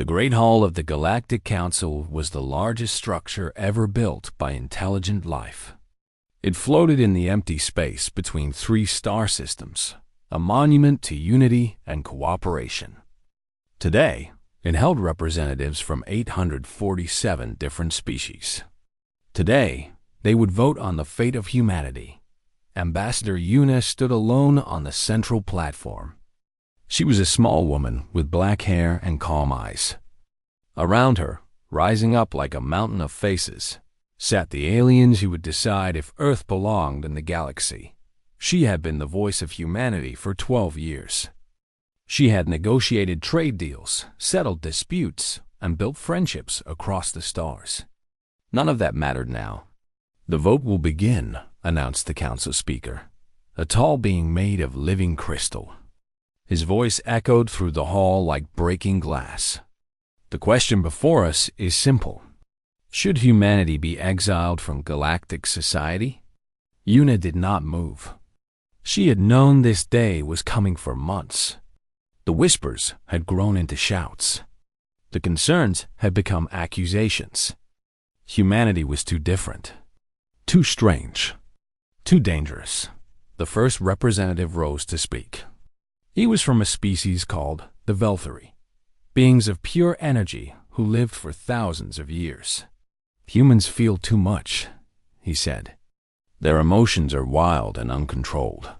The Great Hall of the Galactic Council was the largest structure ever built by intelligent life. It floated in the empty space between three star systems, a monument to unity and cooperation. Today, it held representatives from 847 different species. Today, they would vote on the fate of humanity. Ambassador Yuna stood alone on the central platform. She was a small woman with black hair and calm eyes. Around her, rising up like a mountain of faces, sat the aliens who would decide if Earth belonged in the galaxy. She had been the voice of humanity for 12 years. She had negotiated trade deals, settled disputes, and built friendships across the stars. None of that mattered now. "The vote will begin," announced the council speaker, a tall being made of living crystal. His voice echoed through the hall like breaking glass. "The question before us is simple. Should humanity be exiled from galactic society?" Yuna did not move. She had known this day was coming for months. The whispers had grown into shouts. The concerns had become accusations. Humanity was too different, too strange, too dangerous. The first representative rose to speak. He was from a species called the Velthari, beings of pure energy who lived for thousands of years. "Humans feel too much," he said. "Their emotions are wild and uncontrolled.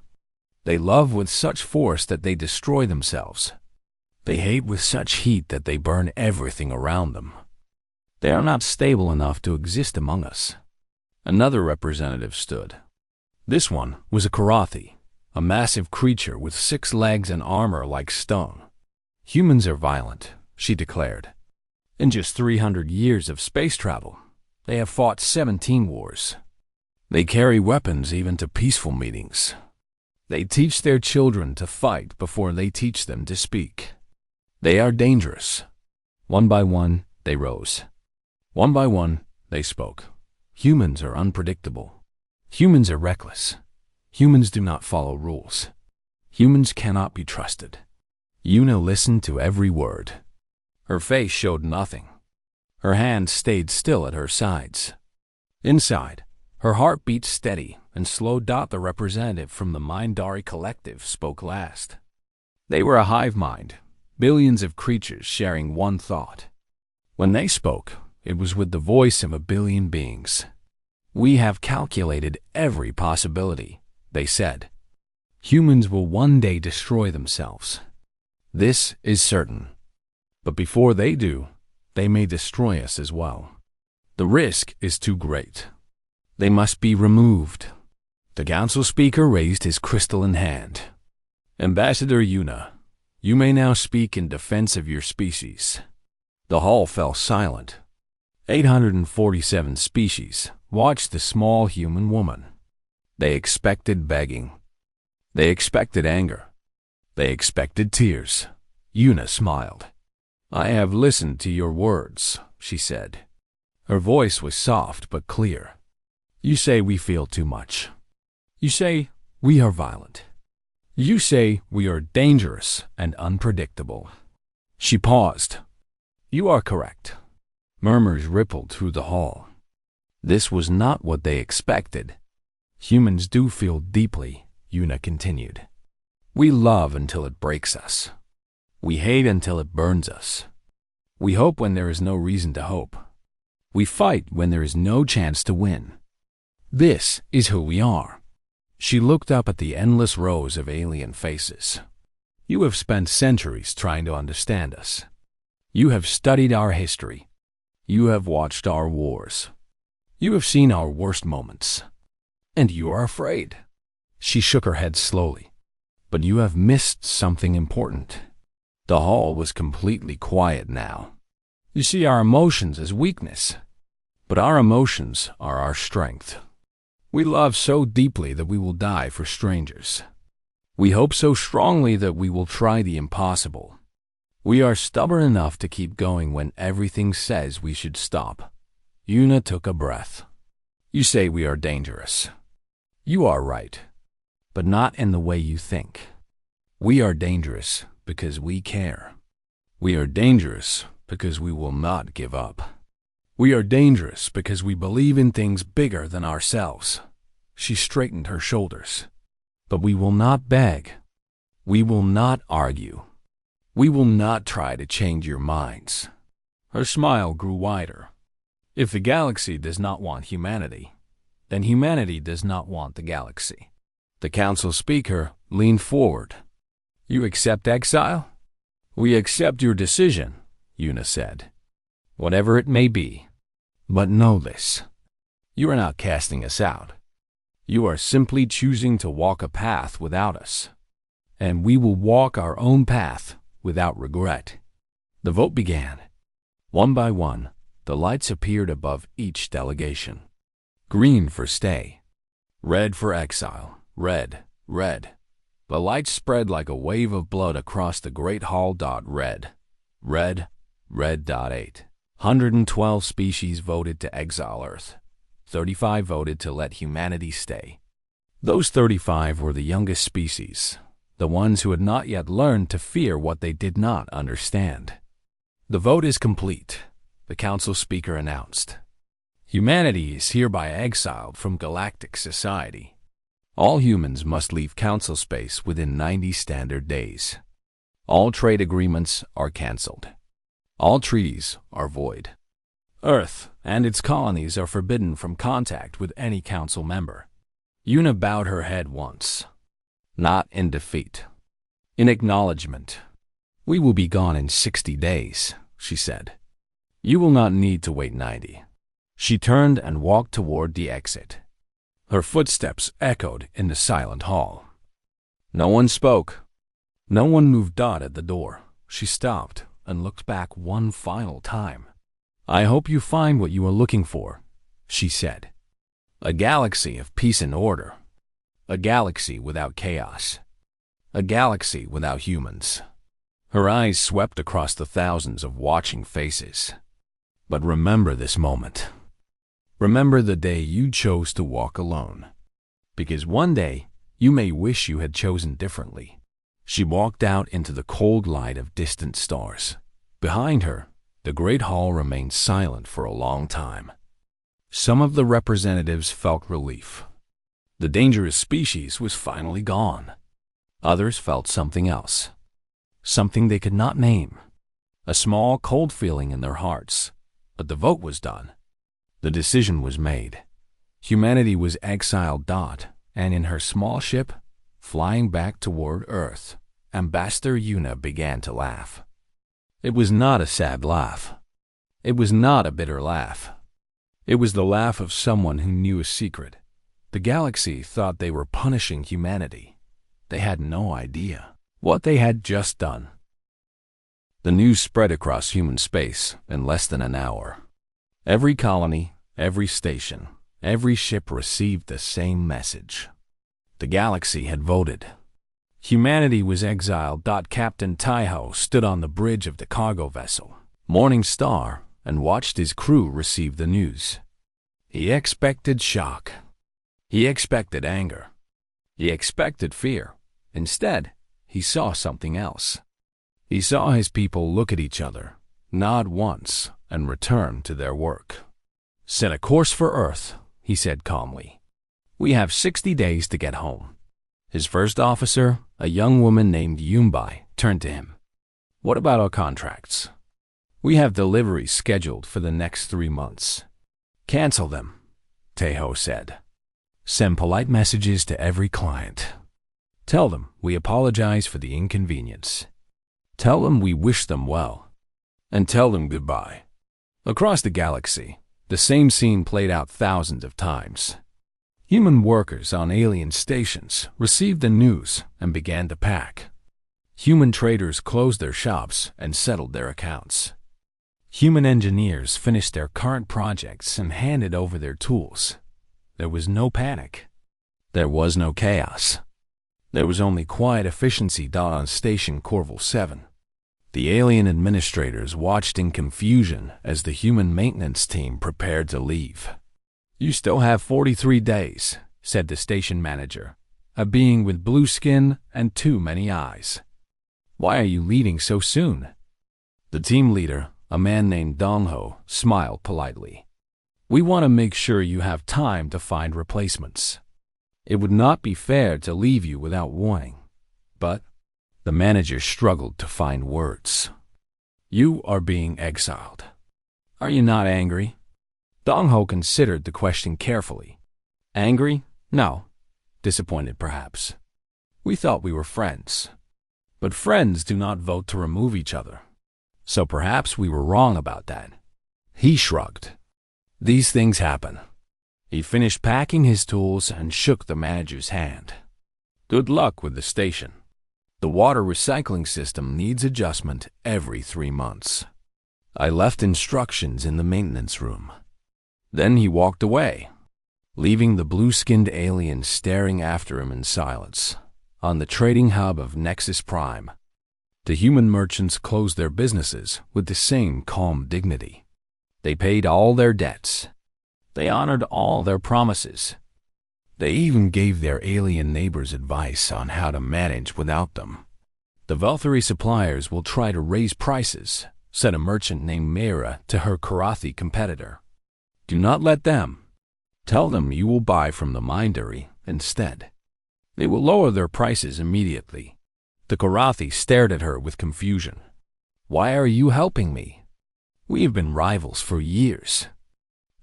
They love with such force that they destroy themselves. They hate with such heat that they burn everything around them. They are not stable enough to exist among us." Another representative stood. This one was a Karathi, a massive creature with 6 legs and armor like stone. "Humans are violent," she declared. "In just 300 years of space travel, they have fought 17 wars. They carry weapons even to peaceful meetings. They teach their children to fight before they teach them to speak. They are dangerous." One by one, they rose. One by one, they spoke. "Humans are unpredictable. Humans are reckless. Humans do not follow rules. Humans cannot be trusted." Yuna listened to every word. Her face showed nothing. Her hands stayed still at her sides. Inside, her heart beat steady, and Slow Dot, the representative from the Mindari Collective, spoke last. They were a hive mind, billions of creatures sharing one thought. When they spoke, it was with the voice of a billion beings. "We have calculated every possibility," they said. "Humans will one day destroy themselves. This is certain. But before they do, they may destroy us as well. The risk is too great. They must be removed." The council speaker raised his crystalline hand. "Ambassador Yuna, you may now speak in defense of your species." The hall fell silent. 847 species watched the small human woman. They expected begging. They expected anger. They expected tears. Yuna smiled. "I have listened to your words," she said. Her voice was soft but clear. "You say we feel too much. You say we are violent. You say we are dangerous and unpredictable." She paused. "You are correct." Murmurs rippled through the hall. This was not what they expected. "Humans do feel deeply," Yuna continued. "We love until it breaks us. We hate until it burns us. We hope when there is no reason to hope. We fight when there is no chance to win. This is who we are." She looked up at the endless rows of alien faces. "You have spent centuries trying to understand us. You have studied our history. You have watched our wars. You have seen our worst moments. And you are afraid." She shook her head slowly. "But you have missed something important." The hall was completely quiet now. "You see our emotions as weakness, but our emotions are our strength. We love so deeply that we will die for strangers. We hope so strongly that we will try the impossible. We are stubborn enough to keep going when everything says we should stop." Yuna took a breath. "You say we are dangerous. You are right, but not in the way you think. We are dangerous because we care. We are dangerous because we will not give up. We are dangerous because we believe in things bigger than ourselves. She straightened her shoulders. But we will not beg. We will not argue. We will not try to change your minds. Her smile grew wider. If the galaxy does not want humanity, then humanity does not want the galaxy. The council speaker leaned forward. You accept exile? We accept your decision, Una said. Whatever it may be. But know this. You are not casting us out. You are simply choosing to walk a path without us. And we will walk our own path without regret. The vote began. One by one, the lights appeared above each delegation. Green for stay. Red for exile. Red, red. The lights spread like a wave of blood across the great hall. Red, red, red. 112 species voted to exile Earth. 35 voted to let humanity stay. Those 35 were the youngest species, the ones who had not yet learned to fear what they did not understand. The vote is complete, the council speaker announced. Humanity is hereby exiled from galactic society. All humans must leave council space within 90 standard days. All trade agreements are cancelled. All treaties are void. Earth and its colonies are forbidden from contact with any council member. Una bowed her head once. Not in defeat. In acknowledgement. We will be gone in 60 days, she said. You will not need to wait 90. She turned and walked toward the exit. Her footsteps echoed in the silent hall. No one spoke. No one moved. At the door, she stopped and looked back one final time. I hope you find what you are looking for, she said. A galaxy of peace and order. A galaxy without chaos. A galaxy without humans. Her eyes swept across the thousands of watching faces. But remember this moment. Remember the day you chose to walk alone. Because one day, you may wish you had chosen differently. She walked out into the cold light of distant stars. Behind her, the great hall remained silent for a long time. Some of the representatives felt relief. The dangerous species was finally gone. Others felt something else. Something they could not name. A small, cold feeling in their hearts. But the vote was done. The decision was made. Humanity was exiled. And in her small ship, flying back toward Earth, Ambassador Una began to laugh. It was not a sad laugh. It was not a bitter laugh. It was the laugh of someone who knew a secret. The galaxy thought they were punishing humanity. They had no idea what they had just done. The news spread across human space in less than an hour. Every colony, every station, every ship received the same message. The galaxy had voted. Humanity was exiled. Captain Taiho stood on the bridge of the cargo vessel, Morning Star, and watched his crew receive the news. He expected shock. He expected anger. He expected fear. Instead, he saw something else. He saw his people look at each other, nod once, and return to their work. Set a course for Earth, he said calmly. We have 60 days to get home. His first officer, a young woman named Yumbai, turned to him. What about our contracts? We have deliveries scheduled for the next 3 months. Cancel them, Taiho said. Send polite messages to every client. Tell them we apologize for the inconvenience. Tell them we wish them well. And tell them goodbye. Across the galaxy, the same scene played out thousands of times. Human workers on alien stations received the news and began to pack. Human traders closed their shops and settled their accounts. Human engineers finished their current projects and handed over their tools. There was no panic. There was no chaos. There was only quiet efficiency. On Station Corval 7. The alien administrators watched in confusion as the human maintenance team prepared to leave. You still have 43 days, said the station manager, a being with blue skin and too many eyes. Why are you leaving so soon? The team leader, a man named Dongho, smiled politely. "We want to make sure you have time to find replacements. It would not be fair to leave you without warning." But the manager struggled to find words. "You are being exiled. Are you not angry?" Dongho considered the question carefully. "Angry? No. Disappointed, perhaps. We thought we were friends. But friends do not vote to remove each other. So perhaps we were wrong about that." He shrugged. "These things happen." He finished packing his tools and shook the manager's hand. "Good luck with the station. The water recycling system needs adjustment every 3 months. I left instructions in the maintenance room." Then he walked away, leaving the blue-skinned alien staring after him in silence. On the trading hub of Nexus Prime, the human merchants closed their businesses with the same calm dignity. They paid all their debts. They honored all their promises. They even gave their alien neighbors advice on how to manage without them. "The Velthari suppliers will try to raise prices," said a merchant named Mira to her Karathi competitor. "Do not let them. Tell them you will buy from the Mindari instead. They will lower their prices immediately." The Karathi stared at her with confusion. "Why are you helping me? We have been rivals for years.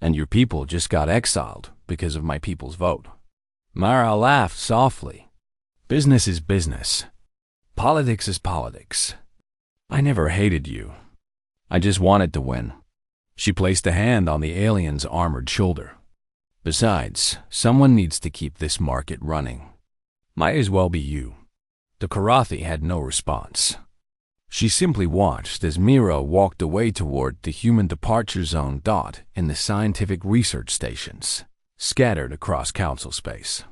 And your people just got exiled because of my people's vote." Mara laughed softly. "Business is business. Politics is politics. I never hated you. I just wanted to win." She placed a hand on the alien's armored shoulder. "Besides, someone needs to keep this market running. Might as well be you." The Karathi had no response. She simply watched as Mira walked away toward the human departure zone dot in the scientific research stations, scattered across council space.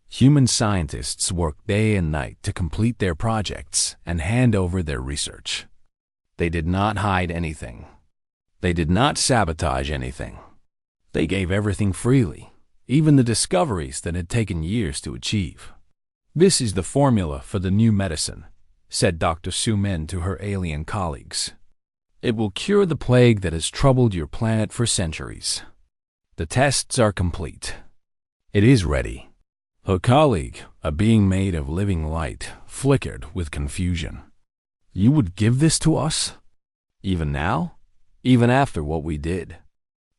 Human scientists worked day and night to complete their projects and hand over their research. They did not hide anything. They did not sabotage anything. They gave everything freely, even the discoveries that had taken years to achieve. "This is the formula for the new medicine," said Dr. Su Min to her alien colleagues. "It will cure the plague that has troubled your planet for centuries. The tests are complete. It is ready." Her colleague, a being made of living light, flickered with confusion. "You would give this to us? Even now? Even after what we did?"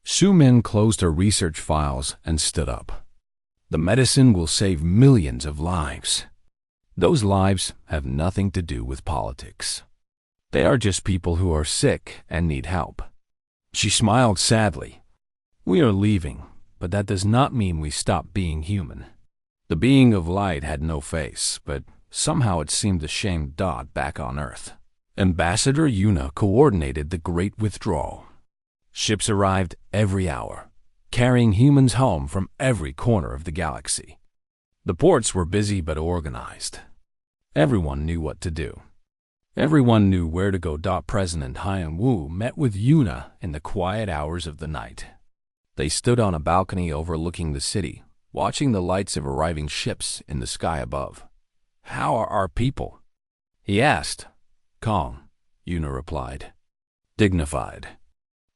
Su Min closed her research files and stood up. "The medicine will save millions of lives. Those lives have nothing to do with politics. They are just people who are sick and need help." She smiled sadly. "We are leaving, but that does not mean we stop being human." The being of light had no face, but somehow it seemed ashamed dot back on Earth. Ambassador Yuna coordinated the Great Withdrawal. Ships arrived every hour, carrying humans home from every corner of the galaxy. The ports were busy but organized. Everyone knew what to do. Everyone knew where to go. President Haiyan Wu met with Yuna in the quiet hours of the night. They stood on a balcony overlooking the city, watching the lights of arriving ships in the sky above. "How are our people?" he asked. "Calm," Yuna replied. "Dignified.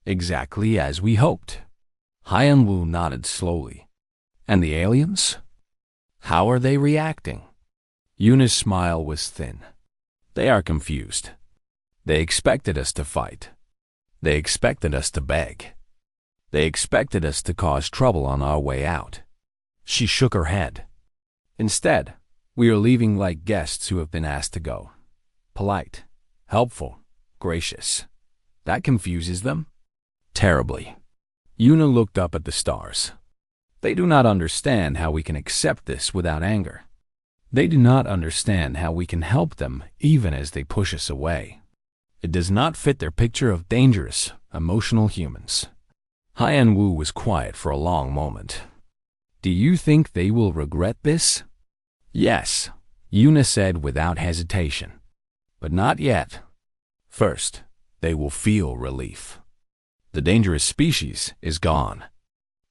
Exactly as we hoped." Haiyan Wu nodded slowly. "And the aliens? How are they reacting?" Yuna's smile was thin. "They are confused. They expected us to fight. They expected us to beg. They expected us to cause trouble on our way out." She shook her head. "Instead, we are leaving like guests who have been asked to go. Polite, helpful, gracious. That confuses them?" "Terribly." Yuna looked up at the stars. "They do not understand how we can accept this without anger. They do not understand how we can help them even as they push us away. It does not fit their picture of dangerous, emotional humans." Haiyan Wu was quiet for a long moment. "Do you think they will regret this?" "Yes," Yuna said without hesitation. "But not yet. First, they will feel relief. The dangerous species is gone.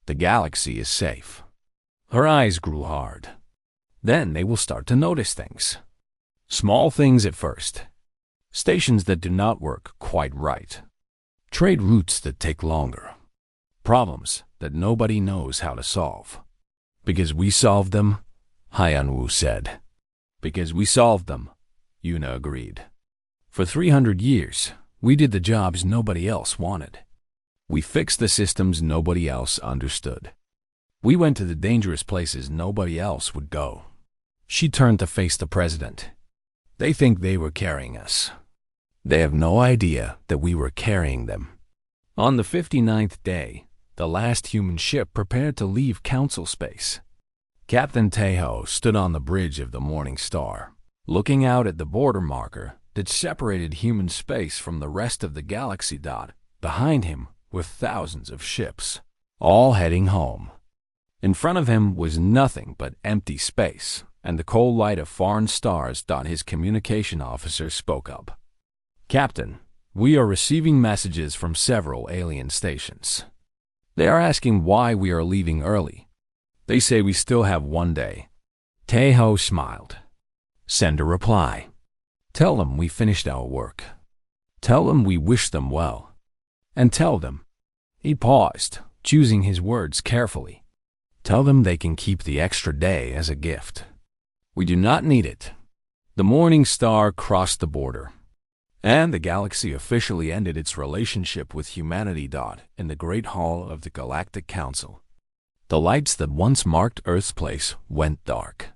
The galaxy is safe." Her eyes grew hard. "Then they will start to notice things. Small things at first. Stations that do not work quite right. Trade routes that take longer. Problems that nobody knows how to solve. Because we solved them, Hyanwu said. Because we solved them, Yuna agreed. For 300 years, we did the jobs nobody else wanted. We fixed the systems nobody else understood. We went to the dangerous places nobody else would go. She turned to face the president. They think they were carrying us. They have no idea that we were carrying them. On the 59th day, the last human ship prepared to leave Council space. Captain Tejo stood on the bridge of the Morning Star, looking out at the border marker that separated human space from the rest of the galaxy. Behind him were thousands of ships, all heading home. In front of him was nothing but empty space and the cold light of foreign stars. His communication officer spoke up. Captain, we are receiving messages from several alien stations. They are asking why we are leaving early. They say we still have 1 day. Tejo smiled. Send a reply. Tell them we finished our work. Tell them we wish them well. And tell them. He paused, choosing his words carefully. Tell them they can keep the extra day as a gift. We do not need it. The Morning Star crossed the border, and the galaxy officially ended its relationship with humanity. In the Great Hall of the Galactic Council, the lights that once marked Earth's place went dark.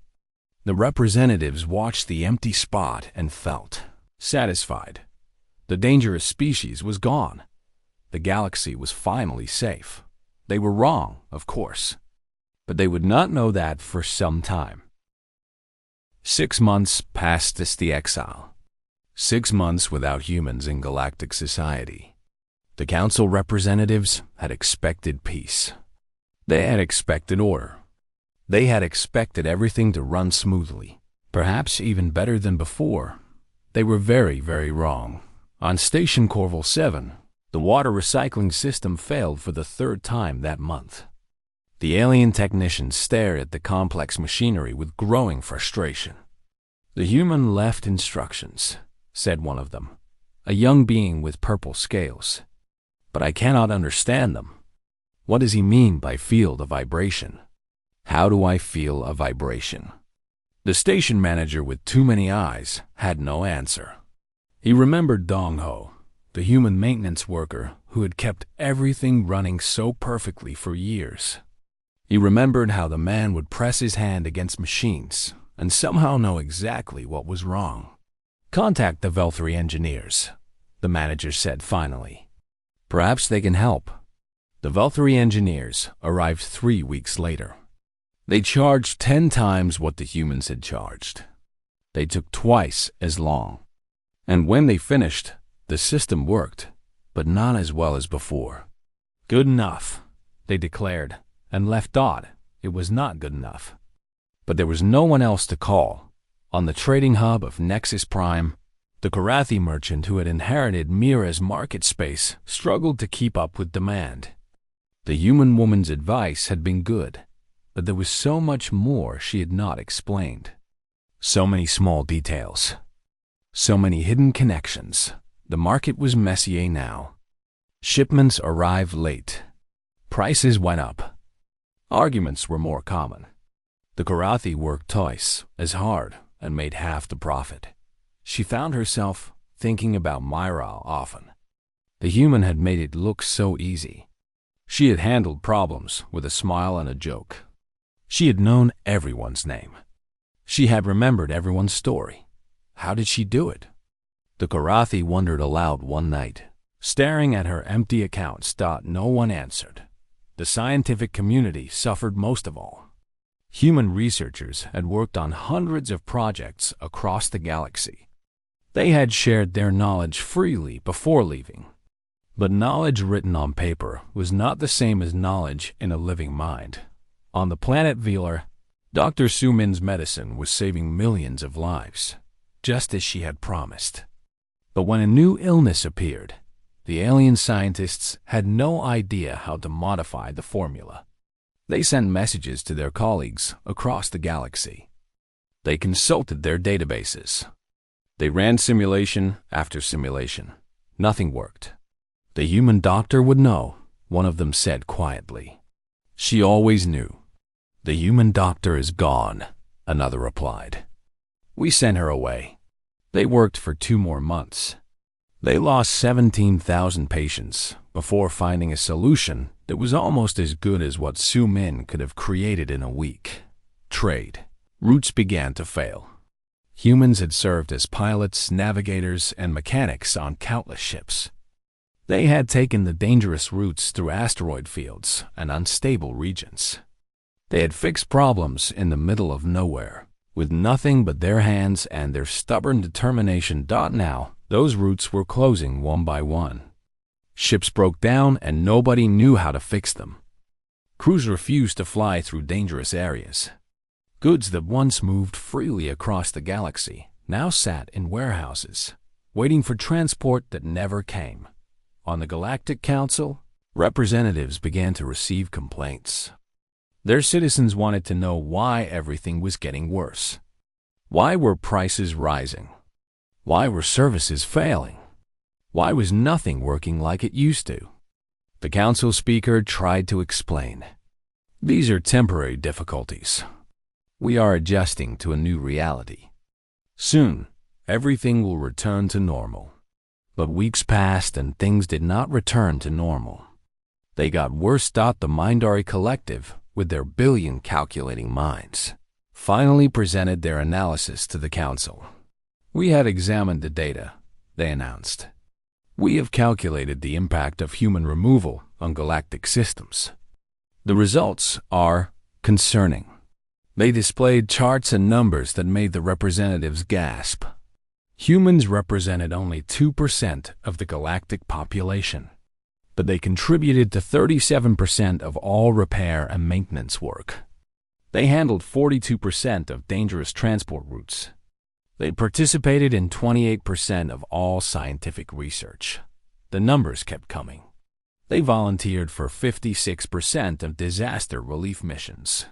The representatives watched the empty spot and felt satisfied. The dangerous species was gone. The galaxy was finally safe. They were wrong, of course, but they would not know that for some time. 6 months passed as the Exile. 6 months without humans in galactic society. The council representatives had expected peace. They had expected order. They had expected everything to run smoothly, perhaps even better than before. They were very, very wrong. On Station Corval 7, the water recycling system failed for the 3rd time that month. The alien technicians stared at the complex machinery with growing frustration. The human left instructions, said one of them, a young being with purple scales. But I cannot understand them. What does he mean by field of vibration? How do I feel a vibration? The station manager with too many eyes had no answer. He remembered Dong Ho, the human maintenance worker who had kept everything running so perfectly for years. He remembered how the man would press his hand against machines and somehow know exactly what was wrong. Contact the Velthry engineers, the manager said finally. Perhaps they can help. The Velthry engineers arrived 3 weeks later. They charged 10 times what the humans had charged. They took twice as long. And when they finished, the system worked, but not as well as before. Good enough, they declared, and left. It was not good enough. But there was no one else to call. On the trading hub of Nexus Prime, the Karathi merchant who had inherited Mira's market space struggled to keep up with demand. The human woman's advice had been good, but there was so much more she had not explained. So many small details. So many hidden connections. The market was messier now. Shipments arrived late. Prices went up. Arguments were more common. The Karathi worked twice as hard and made half the profit. She found herself thinking about Myra often. The human had made it look so easy. She had handled problems with a smile and a joke. She had known everyone's name. She had remembered everyone's story. How did she do it? The Karathi wondered aloud one night, staring at her empty accounts. No one answered. The scientific community suffered most of all. Human researchers had worked on hundreds of projects across the galaxy. They had shared their knowledge freely before leaving. But knowledge written on paper was not the same as knowledge in a living mind. On the planet Velar, Dr. Sumin's medicine was saving millions of lives, just as she had promised. But when a new illness appeared, the alien scientists had no idea how to modify the formula. They sent messages to their colleagues across the galaxy. They consulted their databases. They ran simulation after simulation. Nothing worked. The human doctor would know, one of them said quietly. She always knew. The human doctor is gone, another replied. We sent her away. They worked for 2 more months. They lost 17,000 patients before finding a solution that was almost as good as what Su Min could have created in a week. Trade routes began to fail. Humans had served as pilots, navigators, and mechanics on countless ships. They had taken the dangerous routes through asteroid fields and unstable regions. They had fixed problems in the middle of nowhere, with nothing but their hands and their stubborn determination. Now, those routes were closing one by one. Ships broke down and nobody knew how to fix them. Crews refused to fly through dangerous areas. Goods that once moved freely across the galaxy now sat in warehouses, waiting for transport that never came. On the Galactic Council, representatives began to receive complaints. Their citizens wanted to know why everything was getting worse. Why were prices rising? Why were services failing? Why was nothing working like it used to? The council speaker tried to explain. These are temporary difficulties. We are adjusting to a new reality. Soon, everything will return to normal. But weeks passed and things did not return to normal. They got worse. The Mindari Collective, with their billion calculating minds, finally presented their analysis to the council. We had examined the data, they announced. We have calculated the impact of human removal on galactic systems. The results are concerning. They displayed charts and numbers that made the representatives gasp. Humans represented only 2% of the galactic population, but they contributed to 37% of all repair and maintenance work. They handled 42% of dangerous transport routes. They participated in 28% of all scientific research. The numbers kept coming. They volunteered for 56% of disaster relief missions.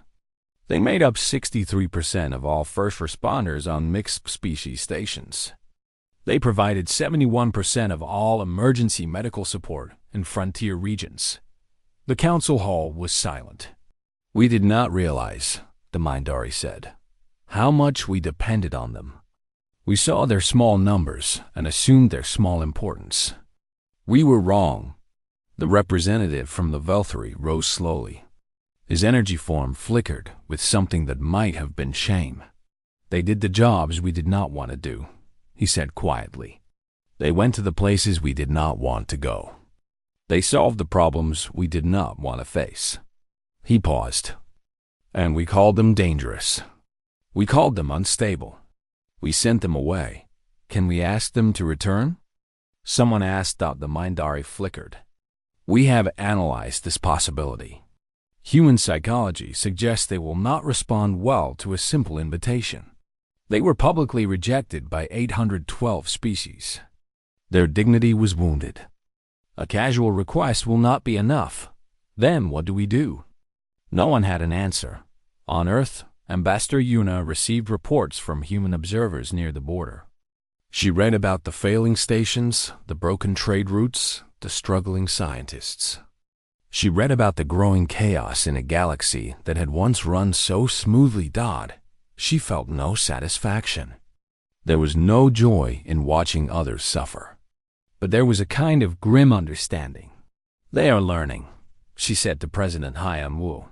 They made up 63% of all first responders on mixed-species stations. They provided 71% of all emergency medical support in frontier regions. The council hall was silent. We did not realize, the Mindari said, how much we depended on them. We saw their small numbers and assumed their small importance. We were wrong. The representative from the Velthari rose slowly. His energy form flickered with something that might have been shame. They did the jobs we did not want to do, he said quietly. They went to the places we did not want to go. They solved the problems we did not want to face. He paused. And we called them dangerous. We called them unstable. We sent them away. Can we ask them to return? Someone asked. The Mindari flickered. We have analyzed this possibility. Human psychology suggests they will not respond well to a simple invitation. They were publicly rejected by 812 species. Their dignity was wounded. A casual request will not be enough. Then what do we do? No one had an answer. On Earth, Ambassador Yuna received reports from human observers near the border. She read about the failing stations, the broken trade routes, the struggling scientists. She read about the growing chaos in a galaxy that had once run so smoothly. She felt no satisfaction. There was no joy in watching others suffer. But there was a kind of grim understanding. They are learning, she said to President Hyam Wu.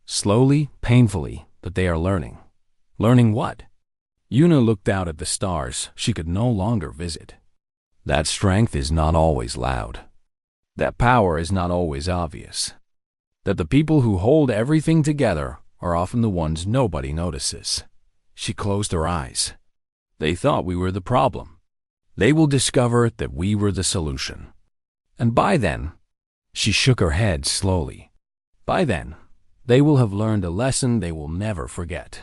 Slowly, painfully, but they are learning. Learning what? Yuna looked out at the stars she could no longer visit. That strength is not always loud. That power is not always obvious. That the people who hold everything together are often the ones nobody notices. She closed her eyes. They thought we were the problem. They will discover that we were the solution. And by then, she shook her head slowly. By then, they will have learned a lesson they will never forget.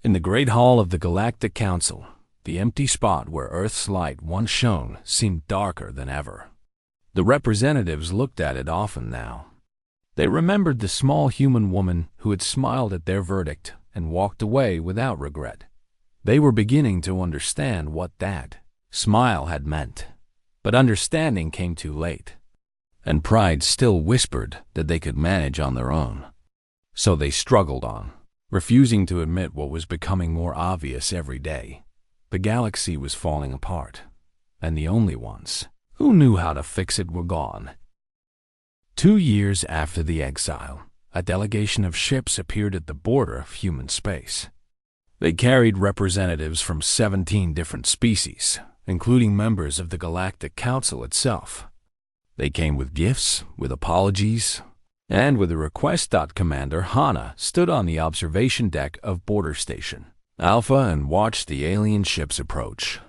In the great hall of the Galactic Council, the empty spot where Earth's light once shone seemed darker than ever. The representatives looked at it often now. They remembered the small human woman who had smiled at their verdict and walked away without regret. They were beginning to understand what that smile had meant. But understanding came too late. and pride still whispered that they could manage on their own. So they struggled on, refusing to admit what was becoming more obvious every day. The galaxy was falling apart, and the only ones who knew how to fix it were gone. 2 years after the exile, a delegation of ships appeared at the border of human space. They carried representatives from 17 different species, including members of the Galactic Council itself. They came with gifts, with apologies, and with a request. Commander Hana stood on the observation deck of Border Station Alpha and watched the alien ships approach.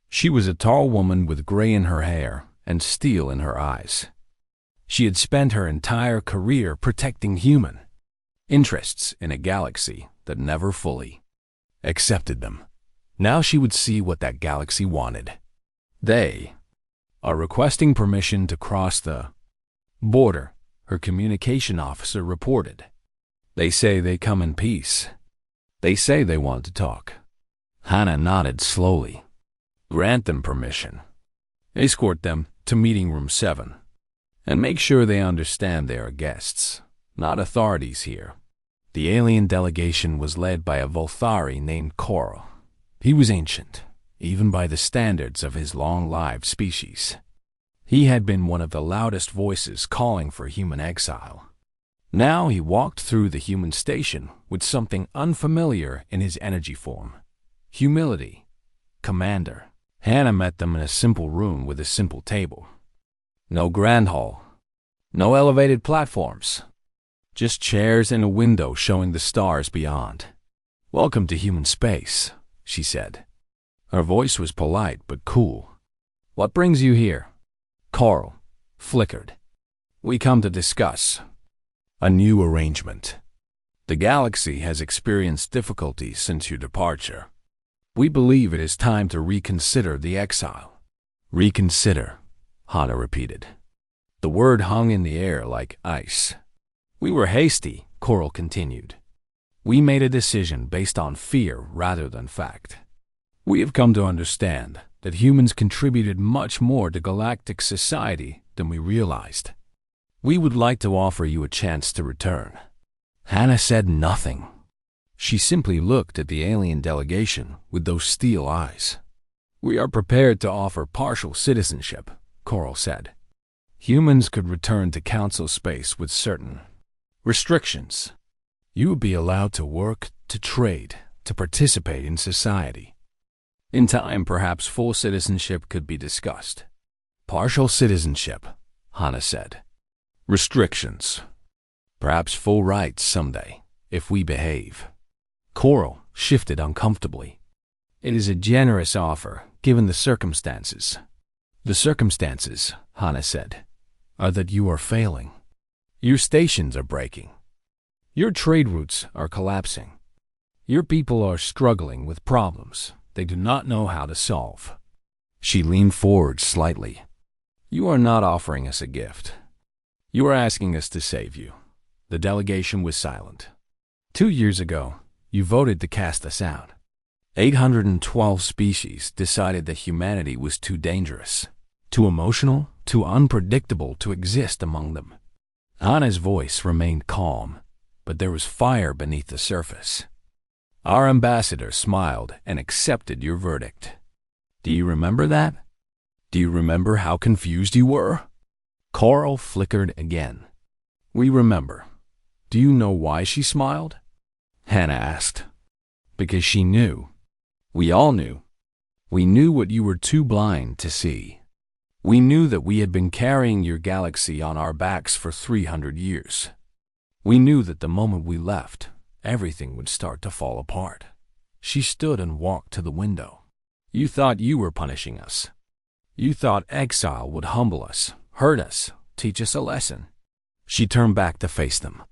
She was a tall woman with gray in her hair and steel in her eyes. She had spent her entire career protecting human interests in a galaxy that never fully accepted them. Now she would see what that galaxy wanted. They are requesting permission to cross the border, her communication officer reported. They say they come in peace. They say they want to talk. Hana nodded slowly. Grant them permission. Escort them to meeting room 7. And make sure they understand they are guests, not authorities here. The alien delegation was led by a Volthari named Coral. He was ancient, even by the standards of his long-lived species. He had been one of the loudest voices calling for human exile. Now he walked through the human station with something unfamiliar in his energy form. Humility. Commander. Hana met them in a simple room with a simple table. No grand hall. No elevated platforms. Just chairs and a window showing the stars beyond. Welcome to human space, she said. Her voice was polite but cool. What brings you here? Coral flickered. We come to discuss a new arrangement. The galaxy has experienced difficulties since your departure. We believe it is time to reconsider the exile. Reconsider, Hana repeated. The word hung in the air like ice. We were hasty, Coral continued. We made a decision based on fear rather than fact. We have come to understand that humans contributed much more to galactic society than we realized. We would like to offer you a chance to return. Hana said nothing. She simply looked at the alien delegation with those steel eyes. We are prepared to offer partial citizenship, Coral said. Humans could return to Council space with certain restrictions. You would be allowed to work, to trade, to participate in society. In time, perhaps full citizenship could be discussed. Partial citizenship, Hana said. Restrictions. Perhaps full rights someday, if we behave. Coral shifted uncomfortably. It is a generous offer, given the circumstances. The circumstances, Hana said, are that you are failing. Your stations are breaking. Your trade routes are collapsing. Your people are struggling with problems they do not know how to solve. She leaned forward slightly. You are not offering us a gift. You are asking us to save you. The delegation was silent. 2 years ago, you voted to cast us out. 812 species decided that humanity was too dangerous, too emotional, too unpredictable to exist among them. Hana's voice remained calm, but there was fire beneath the surface. Our ambassador smiled and accepted your verdict. Do you remember that? Do you remember how confused you were? Coral flickered again. We remember. Do you know why she smiled? Hana asked. Because she knew. We all knew. We knew what you were too blind to see. We knew that we had been carrying your galaxy on our backs for 300 years. We knew that the moment we left, everything would start to fall apart. She stood and walked to the window. You thought you were punishing us. You thought exile would humble us, hurt us, teach us a lesson. She turned back to face them.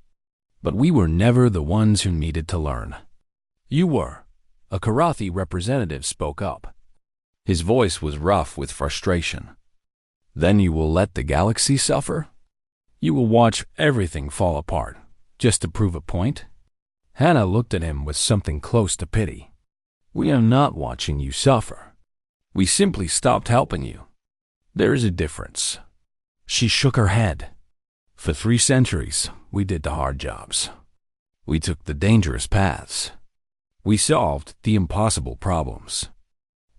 But we were never the ones who needed to learn. You were. A Karathi representative spoke up. His voice was rough with frustration. Then you will let the galaxy suffer? You will watch everything fall apart, just to prove a point? Hana looked at him with something close to pity. We are not watching you suffer. We simply stopped helping you. There is a difference. She shook her head. For 3 centuries, we did the hard jobs. We took the dangerous paths. We solved the impossible problems.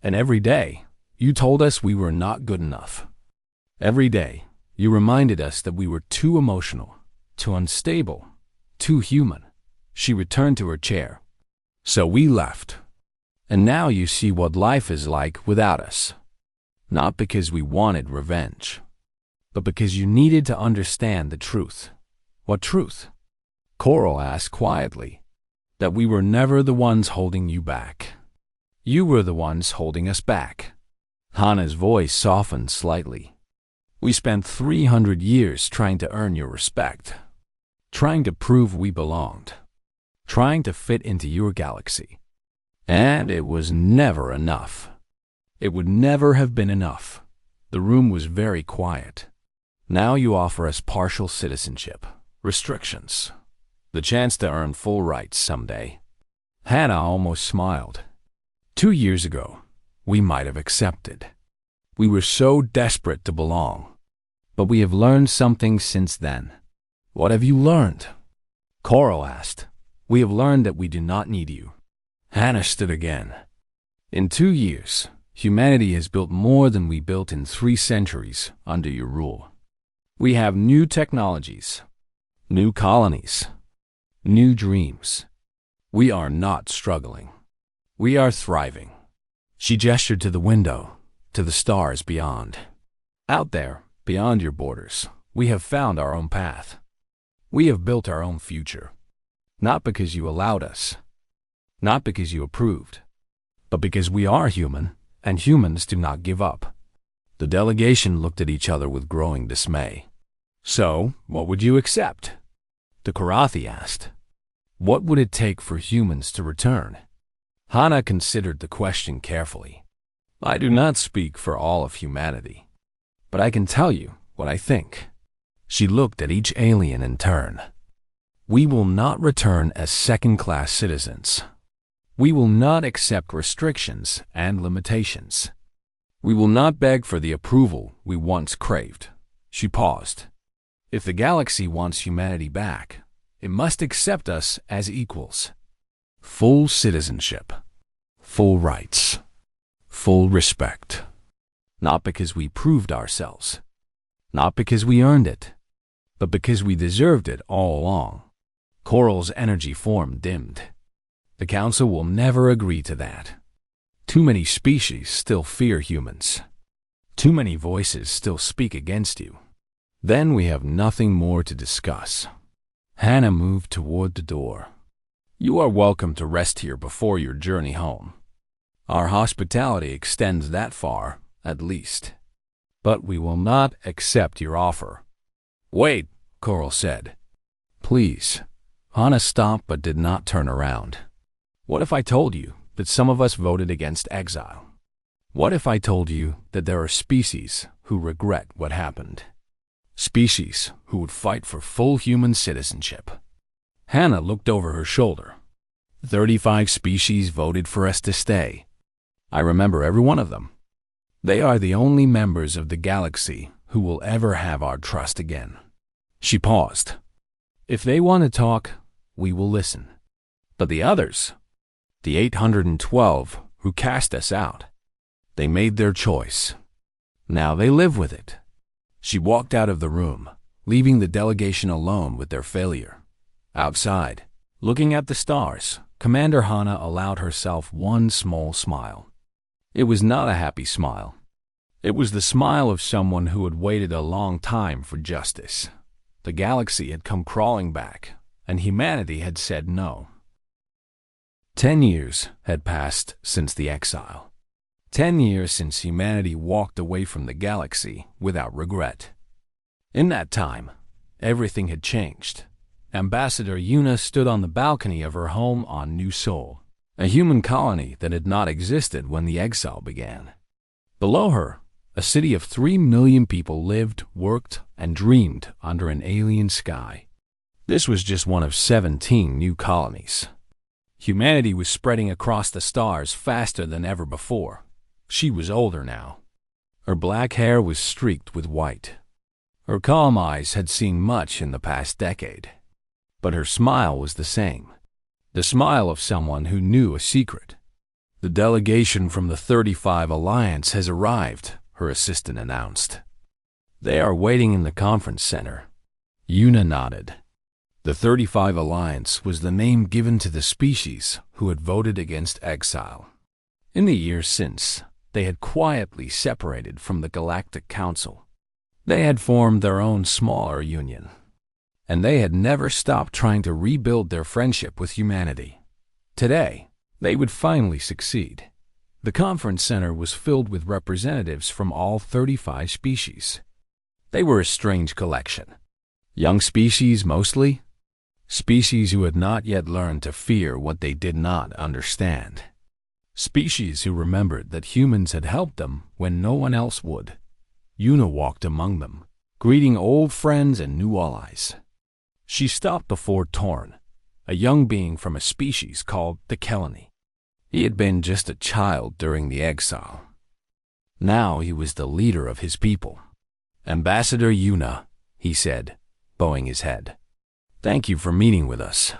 And every day, you told us we were not good enough. Every day, you reminded us that we were too emotional, too unstable, too human. She returned to her chair. So we left. And now you see what life is like without us. Not because we wanted revenge, but because you needed to understand the truth. What truth? Coral asked quietly. That we were never the ones holding you back. You were the ones holding us back. Hana's voice softened slightly. We spent 300 years trying to earn your respect, trying to prove we belonged, trying to fit into your galaxy. And it was never enough. It would never have been enough. The room was very quiet. Now you offer us partial citizenship, restrictions, the chance to earn full rights someday. Hana almost smiled. 2 years ago, we might have accepted. We were so desperate to belong. But we have learned something since then. What have you learned? Coral asked. We have learned that we do not need you. Hana stood again. In 2 years, humanity has built more than we built in 3 centuries under your rule. We have new technologies, new colonies, new dreams. We are not struggling. We are thriving. She gestured to the window, to the stars beyond. Out there, beyond your borders, we have found our own path. We have built our own future. Not because you allowed us, not because you approved, but because we are human, and humans do not give up. The delegation looked at each other with growing dismay. So, what would you accept? The Karathi asked. What would it take for humans to return? Hana considered the question carefully. I do not speak for all of humanity, but I can tell you what I think. She looked at each alien in turn. We will not return as second-class citizens. We will not accept restrictions and limitations. We will not beg for the approval we once craved. She paused. If the galaxy wants humanity back, it must accept us as equals. Full citizenship, full rights, full respect. Not because we proved ourselves, not because we earned it, but because we deserved it all along. Coral's energy form dimmed. The Council will never agree to that. Too many species still fear humans. Too many voices still speak against you. Then we have nothing more to discuss. Hana moved toward the door. You are welcome to rest here before your journey home. Our hospitality extends that far, at least. But we will not accept your offer. Wait, Coral said. Please. Hana stopped but did not turn around. What if I told you that some of us voted against exile? What if I told you that there are species who regret what happened? Species who would fight for full human citizenship. Hana looked over her shoulder. 35 species voted for us to stay. I remember every one of them. They are the only members of the galaxy who will ever have our trust again. She paused. If they want to talk, we will listen. But the others, the 812 who cast us out, they made their choice. Now they live with it. She walked out of the room, leaving the delegation alone with their failure. Outside, looking at the stars, Commander Hana allowed herself one small smile. It was not a happy smile. It was the smile of someone who had waited a long time for justice. The galaxy had come crawling back, and humanity had said no. 10 years had passed since the exile. 10 years since humanity walked away from the galaxy without regret. In that time, everything had changed. Ambassador Yuna stood on the balcony of her home on New Sol, a human colony that had not existed when the exile began. Below her, a city of 3 million people lived, worked, and dreamed under an alien sky. This was just one of 17 new colonies. Humanity was spreading across the stars faster than ever before. She was older now. Her black hair was streaked with white. Her calm eyes had seen much in the past decade, but her smile was the same, the smile of someone who knew a secret. "The delegation from the 35 Alliance has arrived," her assistant announced. "They are waiting in the conference center." Yuna nodded. The 35 Alliance was the name given to the species who had voted against Exile. In the years since, they had quietly separated from the Galactic Council. They had formed their own smaller union, and they had never stopped trying to rebuild their friendship with humanity. Today, they would finally succeed. The conference center was filled with representatives from all 35 species. They were a strange collection. Young species mostly, species who had not yet learned to fear what they did not understand. Species who remembered that humans had helped them when no one else would. Yuna walked among them, greeting old friends and new allies. She stopped before Torn, a young being from a species called the Kelani. He had been just a child during the exile. Now he was the leader of his people. "Ambassador Yuna," he said, bowing his head. "Thank you for meeting with us."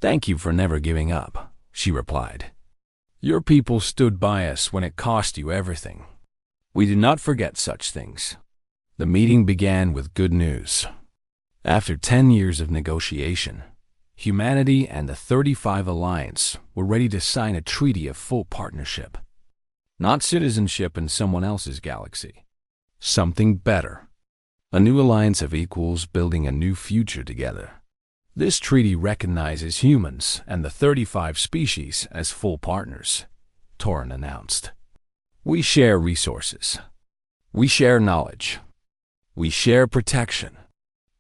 "Thank you for never giving up," she replied. "Your people stood by us when it cost you everything. We do not forget such things." The meeting began with good news. After 10 years of negotiation, humanity and the 35 Alliance were ready to sign a treaty of full partnership. Not citizenship in someone else's galaxy. Something better. A new alliance of equals building a new future together. This treaty recognizes humans and the 35 species as full partners, Torin announced. "We share resources. We share knowledge. We share protection.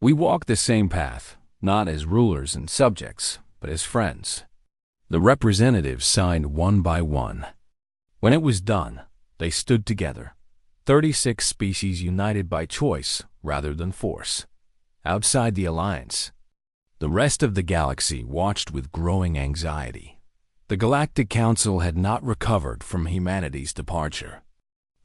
We walk the same path, not as rulers and subjects, but as friends." The representatives signed one by one. When it was done, they stood together, 36 species united by choice rather than force. Outside the alliance, the rest of the galaxy watched with growing anxiety. The Galactic Council had not recovered from humanity's departure.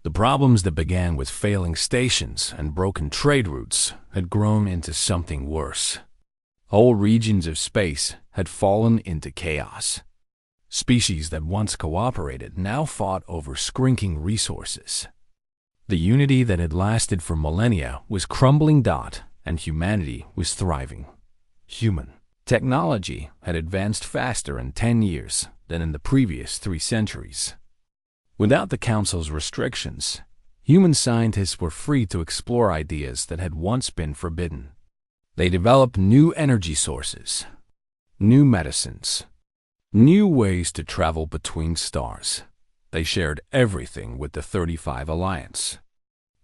The problems that began with failing stations and broken trade routes had grown into something worse. Whole regions of space had fallen into chaos. Species that once cooperated now fought over skrinking resources. The unity that had lasted for millennia was crumbling, and humanity was thriving. Human technology had advanced faster in 10 years than in the previous 3 centuries. Without the Council's restrictions, human scientists were free to explore ideas that had once been forbidden. They developed new energy sources, new medicines, new ways to travel between stars. They shared everything with the 35 Alliance.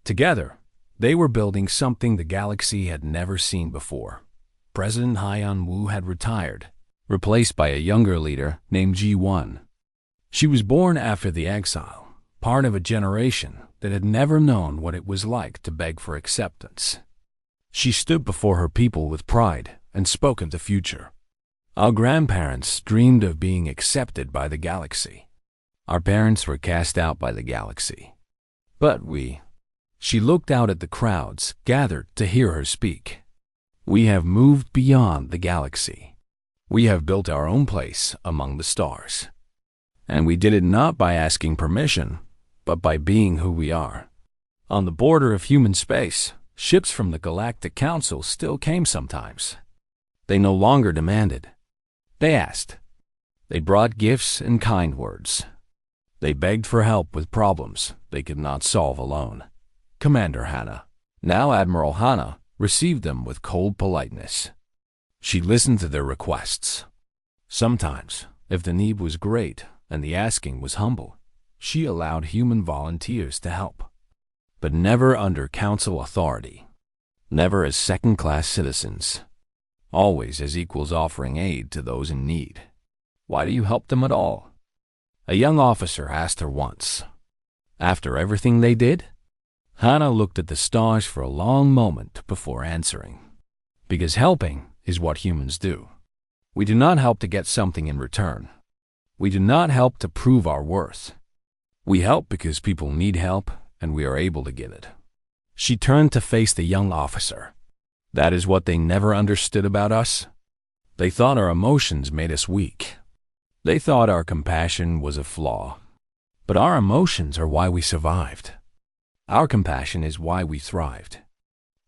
Together, they were building something the galaxy had never seen before. President Haiyan Wu had retired, replaced by a younger leader named G1. She was born after the exile, part of a generation that had never known what it was like to beg for acceptance. She stood before her people with pride and spoke of the future. "Our grandparents dreamed of being accepted by the galaxy. Our parents were cast out by the galaxy. But She looked out at the crowds gathered to hear her speak. "We have moved beyond the galaxy. We have built our own place among the stars. And we did it not by asking permission, but by being who we are." On the border of human space, ships from the Galactic Council still came sometimes. They no longer demanded. They asked. They brought gifts and kind words. They begged for help with problems they could not solve alone. Commander Hannah, now Admiral Hannah, received them with cold politeness. She listened to their requests. Sometimes, if the need was great and the asking was humble, she allowed human volunteers to help. But never under Council authority. Never as second-class citizens. Always as equals offering aid to those in need. "Why do you help them at all?" a young officer asked her once. After everything they did? Hannah looked at the stars for a long moment before answering. "Because helping is what humans do. We do not help to get something in return. We do not help to prove our worth. We help because people need help and we are able to give it. She turned to face the young officer. That is what they never understood about us. They thought our emotions made us weak. They thought our compassion was a flaw. But our emotions are why we survived. Our compassion is why we thrived.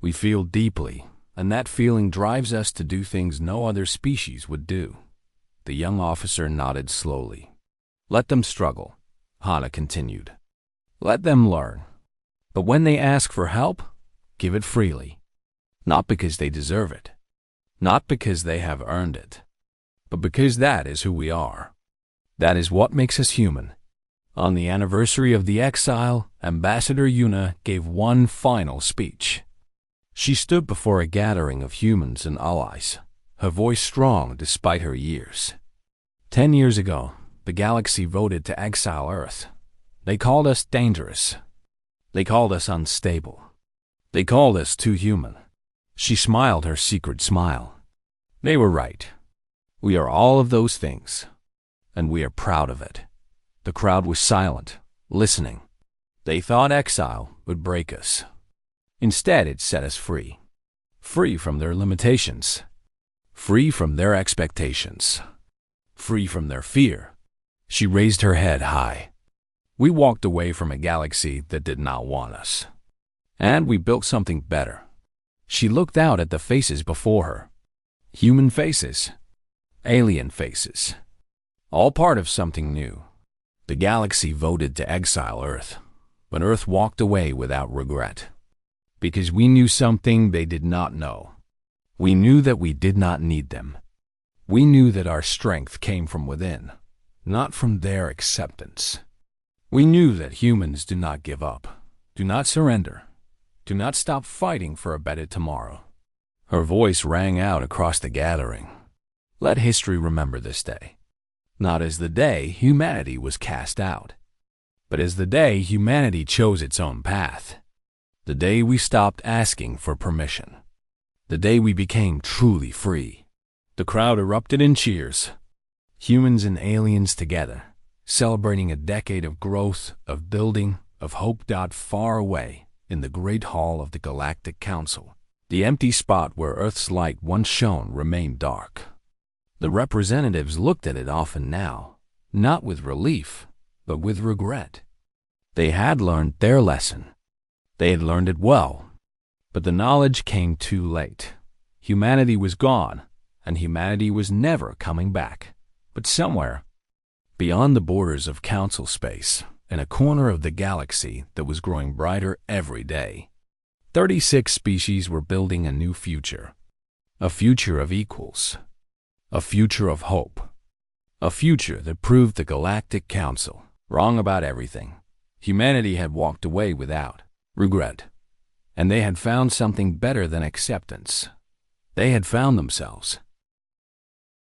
We feel deeply, and that feeling drives us to do things no other species would do. The young officer nodded slowly. Let them struggle, Hana continued. Let them learn. But when they ask for help, give it freely. Not because they deserve it. Not because they have earned it. But because that is who we are. That is what makes us human. On the anniversary of the Exile, Ambassador Yuna gave one final speech. She stood before a gathering of humans and allies, her voice strong despite her years. 10 years ago, the galaxy voted to exile Earth. They called us dangerous. They called us unstable. They called us too human. She smiled her secret smile. They were right. We are all of those things, and we are proud of it. The crowd was silent, listening. They thought exile would break us. Instead, it set us free. Free from their limitations. Free from their expectations. Free from their fear. She raised her head high. We walked away from a galaxy that did not want us. And we built something better. She looked out at the faces before her. Human faces. Alien faces. All part of something new. The galaxy voted to exile Earth, but Earth walked away without regret. Because we knew something they did not know. We knew that we did not need them. We knew that our strength came from within, not from their acceptance. We knew that humans do not give up, do not surrender, do not stop fighting for a better tomorrow. Her voice rang out across the gathering. Let history remember this day. Not as the day humanity was cast out, but as the day humanity chose its own path. The day we stopped asking for permission. The day we became truly free. The crowd erupted in cheers. Humans and aliens together, celebrating a decade of growth, of building, of hope. Far away, in the great hall of the Galactic Council, the empty spot where Earth's light once shone remained dark. The representatives looked at it often now, not with relief, but with regret. They had learned their lesson. They had learned it well, but the knowledge came too late. Humanity was gone, and humanity was never coming back. But somewhere, beyond the borders of council space, in a corner of the galaxy that was growing brighter every day, 36 species were building a new future. A future of equals. A future of hope. A future that proved the Galactic Council wrong about everything. Humanity had walked away without regret, and they had found something better than acceptance. They had found themselves.